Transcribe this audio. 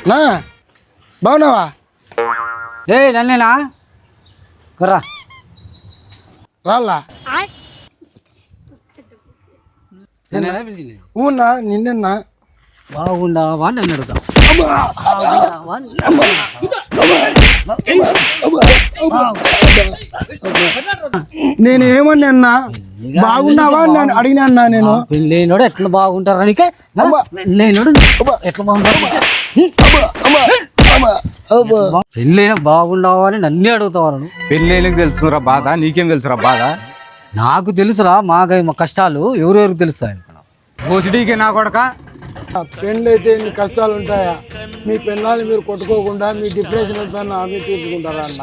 నా బాగున్నావా? లే నన్నేనా కర్రా రాళ్ళా నన్నేనా పిలిచింది? ఊన్నా నిన్నన్నా బాగుండావా అని నన్ను అడుగుతాం. నేను ఏమన్నా అన్నా బాగున్నావా అని అడిగినా అన్నా నేను. పెళ్ళైనోడు ఎట్లా బాగుంటారు నీకే? పెళ్ళైనోడు ఎట్లా బాగుంటారు? పెళ్ళైన బాగుండావా అని నన్నే అడుగుతావు. పెళ్ళిళ్ళకి తెలుసురా బాధ, నీకేం తెలుసురా బాధ? నాకు తెలుసురా మా కష్టాలు ఎవరెవరికి తెలుస్తాయి. ఓసిడీకి నా కొడక పెళ్ళి అయితే ఎన్ని కష్టాలు ఉంటాయా? మీ పెళ్ళాలు మీరు కొట్టుకోకుండా మీ డిప్రెషన్ అంతా ఆమె తీర్చుకుంటారా అన్న?